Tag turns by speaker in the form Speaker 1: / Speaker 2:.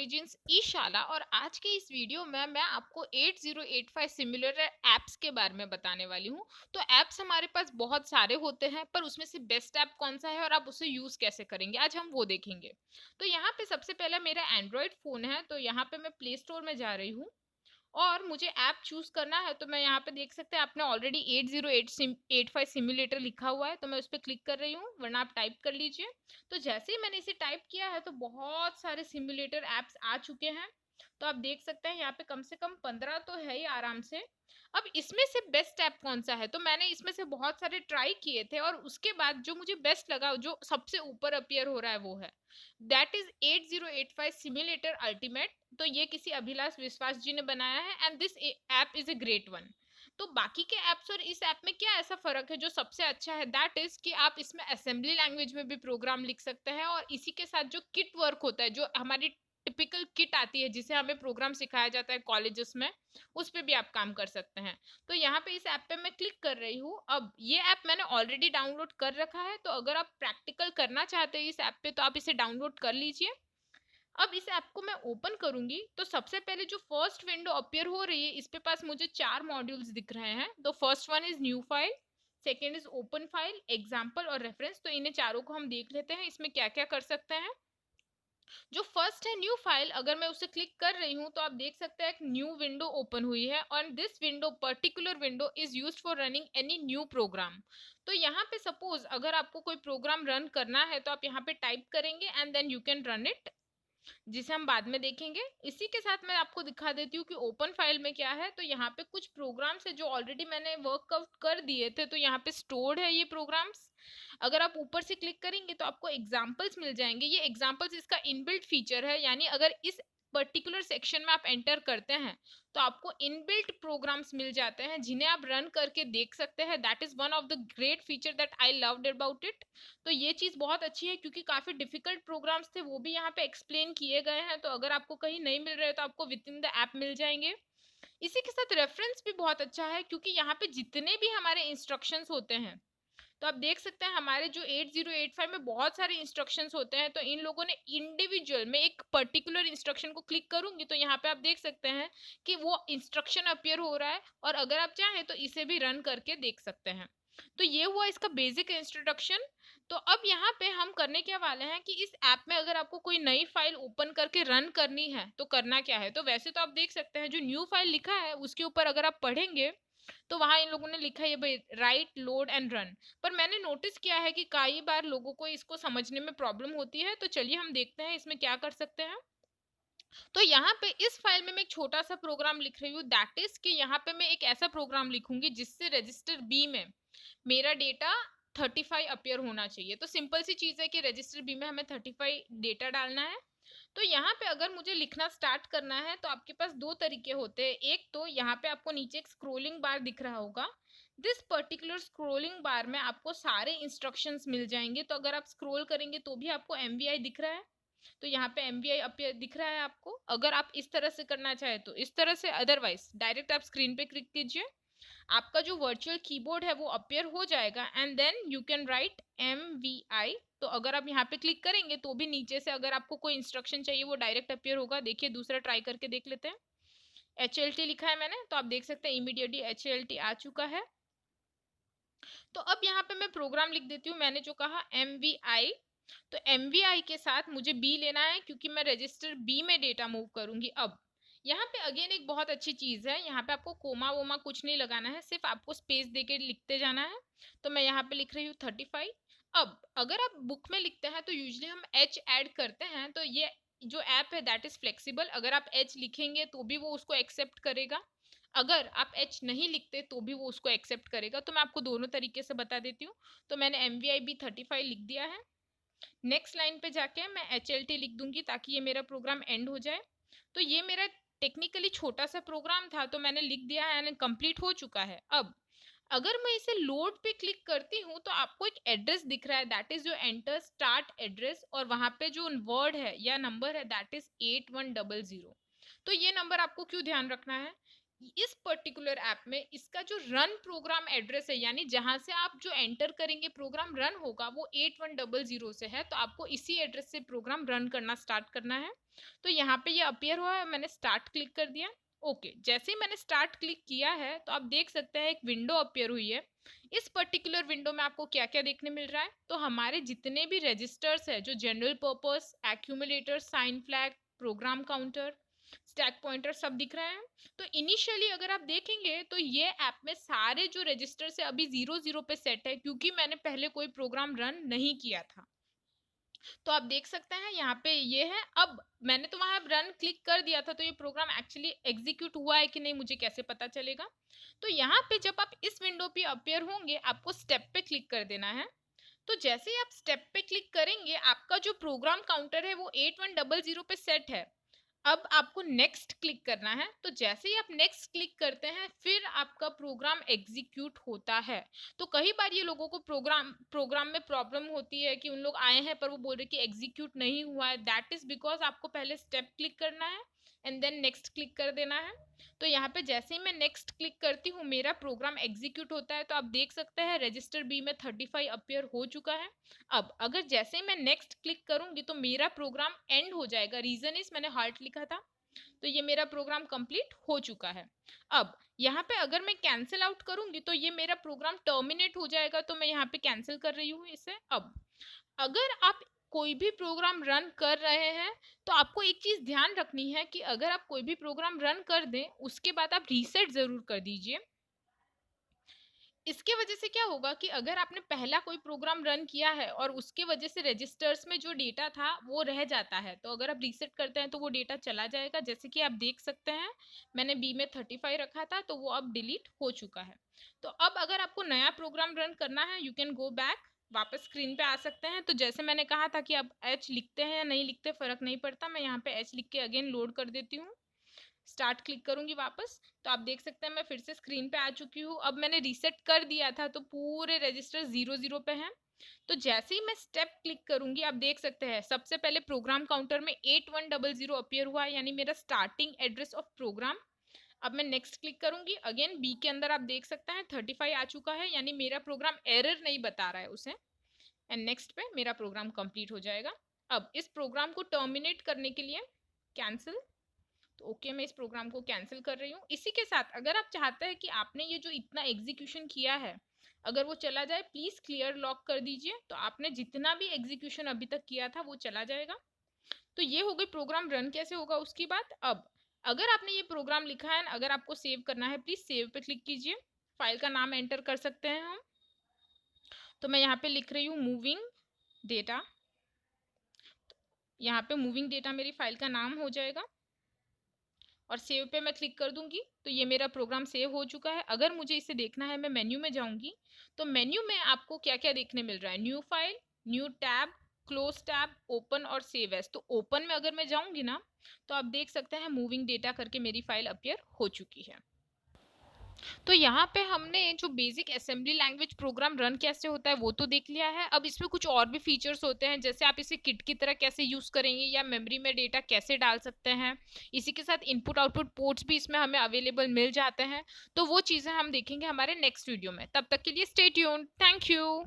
Speaker 1: Intelligence ई शाला और आज के इस वीडियो में मैं आपको 8085 सिमुलेटर ऐप्स के बारे में बताने वाली हूँ। तो ऐप्स हमारे पास बहुत सारे होते हैं पर उसमें से बेस्ट ऐप कौन सा है और आप उसे यूज कैसे करेंगे आज हम वो देखेंगे। तो यहाँ पे सबसे पहला मेरा एंड्रॉयड फोन है तो यहाँ पे मैं प्ले स्टोर में जा रही हूँ और मुझे ऐप चूज करना है। तो मैं यहाँ पे देख सकते हैं आपने ऑलरेडी 8085 सिमुलेटर लिखा हुआ है तो मैं उस पर क्लिक कर रही हूँ, वरना आप टाइप कर लीजिए। तो जैसे ही मैंने इसे टाइप किया है तो बहुत सारे सिमुलेटर ऐप्स आ चुके हैं। तो आप देख सकते हैं यहाँ पे कम से कम 15 तो है ही आराम से। अब इसमें से बेस्ट ऐप कौन सा है, तो मैंने इसमें से बहुत सारे ट्राई किए थे और उसके बाद जो मुझे बेस्ट लगा, जो सबसे ऊपर अपीयर हो रहा है वो है दैट इज 8085 सिमुलेटर अल्टीमेट। तो ये किसी अभिलाष विश्वास जी ने बनाया है and this app is a great one. तो बाकी के ऐप्स और इस ऐप में क्या ऐसा फर्क है जो सबसे अच्छा है, दैट इज कि आप इसमें असेंबली लैंग्वेज में भी प्रोग्राम लिख सकते हैं और इसी के साथ जो किट वर्क होता है, जो हमारी टिपिकल किट आती है जिसे हमें प्रोग्राम सिखाया जाता है कॉलेजेस में, उस पे भी आप काम कर सकते हैं। तो यहाँ पे इस ऐप पे मैं क्लिक कर रही हूँ। अब ये ऐप मैंने ऑलरेडी डाउनलोड कर रखा है तो अगर आप प्रैक्टिकल करना चाहते हैं इस ऐप पे तो आप इसे डाउनलोड कर लीजिए। अब इस ऐप को मैं ओपन करूंगी तो सबसे पहले जो फर्स्ट विंडो अपीयर हो रही है इस पे पास मुझे 4 मॉड्यूल्स दिख रहे हैं। तो first one is new file, second is open file, example और रेफरेंस। तो इन्हें चारों को हम देख लेते हैं इसमें क्या क्या कर सकते हैं। जो फर्स्ट है न्यू फाइल, अगर मैं उसे क्लिक कर रही हूं तो आप देख सकते हैं एक न्यू विंडो ओपन हुई है और this window particular window is used for running any new program. तो यहाँ पे सपोज अगर आपको कोई प्रोग्राम रन करना है तो आप यहाँ पे टाइप करेंगे and then you can run it, जिसे हम बाद में देखेंगे। इसी के साथ मैं आपको दिखा देती हूँ कि ओपन फाइल में क्या है। तो यहाँ पे कुछ प्रोग्राम्स है जो ऑलरेडी मैंने वर्कआउट कर दिए थे तो यहाँ पे स्टोर्ड है ये प्रोग्राम्स। अगर आप ऊपर से क्लिक करेंगे तो आपको एग्जाम्पल्स मिल जाएंगे। ये एग्जाम्पल्स इसका इनबिल्ट फीचर है, यानी अगर इस पर्टिकुलर सेक्शन में आप एंटर करते हैं तो आपको इनबिल्ट प्रोग्राम्स मिल जाते हैं जिन्हें आप रन करके देख सकते हैं। That is one of the great feature that I loved about it. तो ये चीज बहुत अच्छी है क्योंकि काफी डिफिकल्ट प्रोग्राम्स थे वो भी यहाँ पे एक्सप्लेन किए गए हैं। तो अगर आपको कहीं नहीं मिल रहे तो आपको विद इन द ऐप मिल जाएंगे। इसी के साथ रेफरेंस भी बहुत अच्छा है क्योंकि यहाँ पे जितने भी हमारे इंस्ट्रक्शंस होते हैं तो आप देख सकते हैं हमारे जो 8085 में बहुत सारे इंस्ट्रक्शंस होते हैं तो इन लोगों ने इंडिविजुअल में एक पर्टिकुलर इंस्ट्रक्शन को क्लिक करूंगी तो यहाँ पे आप देख सकते हैं कि वो इंस्ट्रक्शन अपीयर हो रहा है और अगर आप चाहें तो इसे भी रन करके देख सकते हैं। तो ये हुआ इसका बेसिक इंट्रोडक्शन। तो अब यहाँ पे हम करने क्या वाले हैं कि इस ऐप में अगर आपको कोई नई फाइल ओपन करके रन करनी है तो करना क्या है। तो वैसे तो आप देख सकते हैं जो न्यू फाइल लिखा है उसके ऊपर अगर आप पढ़ेंगे तो वहां इन लोगों ने लिखा है ये भाई राइट लोड एंड रन। पर मैंने नोटिस किया है कि कई बार लोगों को इसको समझने में प्रॉब्लम होती है। तो चलिए हम देखते हैं इसमें क्या कर सकते हैं। तो यहाँ पे इस फाइल में मैं एक छोटा सा प्रोग्राम लिख रही हूँ, दैट इज कि यहाँ पे मैं एक ऐसा प्रोग्राम लिखूंगी जिससे रजिस्टर बी में मेरा डेटा 35 अपीयर होना चाहिए। तो सिंपल सी चीज है कि रजिस्टर बी में हमें 35 डेटा डालना है। तो यहाँ पे अगर मुझे लिखना स्टार्ट करना है तो आपके पास दो तरीके होते हैं। एक तो यहाँ पे आपको नीचे एक स्क्रोलिंग बार दिख रहा होगा, दिस पर्टिकुलर स्क्रोलिंग बार में आपको सारे इंस्ट्रक्शंस मिल जाएंगे। तो अगर आप स्क्रोल करेंगे तो भी आपको एमवीआई दिख रहा है। तो यहाँ पे एमवीआई अपीयर दिख रहा है आपको। अगर आप इस तरह से करना चाहे तो इस तरह से, अदरवाइज डायरेक्ट आप स्क्रीन पे क्लिक कीजिए, आपका जो वर्चुअल कीबोर्ड है वो अपीयर हो जाएगा and then you can write MVI। तो अगर आप यहाँ पे क्लिक करेंगे तो भी नीचे से अगर आपको कोई इंस्ट्रक्शन चाहिए वो डायरेक्ट अपीयर होगा। देखिए दूसरा ट्राई करके देख लेते हैं। HLT लिखा है मैंने तो आप देख सकते हैं इमीडिएटली HLT आ चुका है। तो अब यहाँ पे मैं प्रोग्राम लिख देती हूँ, मैंने जो कहा MVI। तो MVI के साथ मुझे B लेना है क्योंकि मैं रजिस्टर B में डेटा मूव करूंगी। अब यहाँ पे अगेन एक बहुत अच्छी चीज है, यहाँ पे आपको कोमा वोमा कुछ नहीं लगाना है, सिर्फ आपको स्पेस देके लिखते जाना है। तो मैं यहाँ पे लिख रही हूँ 35। अब अगर आप बुक में लिखते हैं तो यूजली हम H ऐड करते हैं। तो ये जो ऐप है दैट इज फ्लेक्सिबल, अगर आप H लिखेंगे तो भी वो उसको एक्सेप्ट करेगा, अगर आप H नहीं लिखते तो भी वो उसको एक्सेप्ट करेगा। तो मैं आपको दोनों तरीके से बता देती हूँ। तो मैंने MVI भी 35 लिख दिया है। नेक्स्ट लाइन पे जाके मैं HLT लिख दूंगी ताकि ये मेरा प्रोग्राम एंड हो जाए। तो ये मेरा टेक्निकली छोटा सा प्रोग्राम था तो मैंने लिख दिया है एंड कंप्लीट हो चुका है। अब अगर मैं इसे लोड पे क्लिक करती हूँ तो आपको एक एड्रेस दिख रहा है, दैट इज जो एंटर स्टार्ट एड्रेस, और वहां पे जो वर्ड है या नंबर है दैट इज 8100। तो ये नंबर आपको क्यों ध्यान रखना है, इस पर्टिकुलर ऐप में इसका जो रन प्रोग्राम एड्रेस है, यानी जहां से आप जो एंटर करेंगे प्रोग्राम रन होगा, वो 8100 से है। तो आपको इसी एड्रेस से प्रोग्राम रन करना स्टार्ट करना है। तो यहाँ पे ये अपीयर हुआ है, मैंने स्टार्ट क्लिक कर दिया। ओके, जैसे ही मैंने स्टार्ट क्लिक किया है तो आप देख सकते हैं एक विंडो अपीयर हुई है। इस पर्टिकुलर विंडो में आपको क्या क्या देखने मिल रहा है, तो हमारे जितने भी रजिस्टर्स है, जो general purpose, accumulator, sign flag, program counter, stack pointer, सब दिख रहे हैं। तो इनिशियली अगर आप देखेंगे तो ये ऐप में सारे जो रजिस्टर है अभी 00 पे सेट है, क्योंकि मैंने पहले कोई प्रोग्राम रन नहीं किया था। तो आप देख सकते हैं यहाँ पे ये है। अब मैंने तो वहां रन क्लिक कर दिया था, तो ये प्रोग्राम एक्चुअली एग्जीक्यूट हुआ है कि नहीं मुझे कैसे पता चलेगा। तो यहाँ पे जब आप इस विंडो पे अपियर होंगे, आपको स्टेप पे क्लिक कर देना है। तो जैसे ही आप स्टेप पे क्लिक करेंगे, आपका जो प्रोग्राम काउंटर है वो 8100 पे सेट है। अब आपको नेक्स्ट क्लिक करना है। तो जैसे ही आप नेक्स्ट क्लिक करते हैं, फिर आपका प्रोग्राम एग्जीक्यूट होता है। तो कई बार ये लोगों को प्रोग्राम में प्रॉब्लम होती है कि उन लोग आए हैं पर वो बोल रहे कि एग्जीक्यूट नहीं हुआ है। दैट इज बिकॉज आपको पहले स्टेप क्लिक करना है एंड देन नेक्स्ट क्लिक कर देना है। तो यहाँ पे जैसे ही मैं नेक्स्ट क्लिक करती हूँ, मेरा प्रोग्राम एग्जीक्यूट होता है। तो आप देख सकते हैं रजिस्टर बी में 35 अपीयर हो चुका है। अब अगर जैसे ही मैं नेक्स्ट क्लिक करूंगी तो मेरा प्रोग्राम एंड हो जाएगा। रीजन इज मैंने हार्ट लिखा था। तो ये मेरा प्रोग्राम कंप्लीट हो चुका है। अब यहाँ पे अगर मैं कैंसिल आउट करूंगी तो ये मेरा प्रोग्राम टर्मिनेट हो जाएगा। तो मैं यहाँ पे कैंसिल कर रही हूँ इसे। अब अगर आप कोई भी प्रोग्राम रन कर रहे हैं, तो आपको एक चीज ध्यान रखनी है कि अगर आप कोई भी प्रोग्राम रन कर दें, उसके बाद आप रीसेट जरूर कर दीजिए। इसके वजह से क्या होगा कि अगर आपने पहला कोई प्रोग्राम रन किया है और उसके वजह से रजिस्टर्स में जो डेटा था वो रह जाता है, तो अगर आप रीसेट करते हैं तो वो डेटा चला जाएगा। जैसे कि आप देख सकते हैं मैंने बी में 35 रखा था, तो वो अब डिलीट हो चुका है। तो अब अगर आपको नया प्रोग्राम रन करना है, यू कैन गो बैक, वापस स्क्रीन पे आ सकते हैं। तो जैसे मैंने कहा था कि आप एच लिखते हैं या नहीं लिखते फर्क नहीं पड़ता, मैं यहाँ पे एच लिख के अगेन लोड कर देती हूँ। स्टार्ट क्लिक करूंगी वापस, तो आप देख सकते हैं मैं फिर से स्क्रीन पे आ चुकी हूँ। अब मैंने रीसेट कर दिया था तो पूरे रजिस्टर 00 पे हैं। तो जैसे ही मैं स्टेप क्लिक करूंगी, आप देख सकते हैं सबसे पहले प्रोग्राम काउंटर में 8100 अपीयर हुआ है, यानी मेरा स्टार्टिंग एड्रेस ऑफ प्रोग्राम। अब मैं नेक्स्ट क्लिक करूंगी, अगेन बी के अंदर आप देख सकते हैं 35 आ चुका है, यानी मेरा प्रोग्राम एरर नहीं बता रहा है उसे। एंड नेक्स्ट पे मेरा प्रोग्राम कंप्लीट हो जाएगा। अब इस प्रोग्राम को टर्मिनेट करने के लिए कैंसिल, तो ओके मैं इस प्रोग्राम को कैंसिल कर रही हूँ। इसी के साथ अगर आप चाहते हैं कि आपने ये जो इतना एग्जीक्यूशन किया है अगर वो चला जाए, प्लीज क्लियर लॉक कर दीजिए। तो आपने जितना भी एग्जीक्यूशन अभी तक किया था वो चला जाएगा। तो ये हो गई प्रोग्राम रन कैसे होगा उसकी बात। अब अगर आपने ये प्रोग्राम लिखा है, अगर आपको सेव करना है, प्लीज सेव पे क्लिक कीजिए। फाइल का नाम एंटर कर सकते हैं हम। तो मैं यहाँ पे लिख रही हूँ मूविंग डेटा। यहाँ पे मूविंग डेटा मेरी फाइल का नाम हो जाएगा और सेव पे मैं क्लिक कर दूंगी। तो ये मेरा प्रोग्राम सेव हो चुका है। अगर मुझे इसे देखना है, मैं मेन्यू में जाऊंगी। तो मेन्यू में आपको क्या क्या देखने मिल रहा है, new file, new tab, close tab, open और सेव एज। तो ओपन में अगर मैं जाऊंगी ना, तो आप देख सकते हैं मूविंग डेटा करके मेरी फाइल अपीयर हो चुकी है। तो यहाँ पे हमने जो basic assembly language program run कैसे होता है वो तो देख लिया है। अब इसमें कुछ और भी फीचर्स होते हैं, जैसे आप इसे किट की तरह कैसे यूज करेंगे या मेमोरी में डेटा कैसे डाल सकते हैं। इसी के साथ इनपुट आउटपुट पोर्ट्स भी इसमें हमें अवेलेबल मिल जाते हैं। तो वो चीजें हम देखेंगे हमारे नेक्स्ट वीडियो में। तब तक के लिए स्टे ट्यून्ड। Thank you.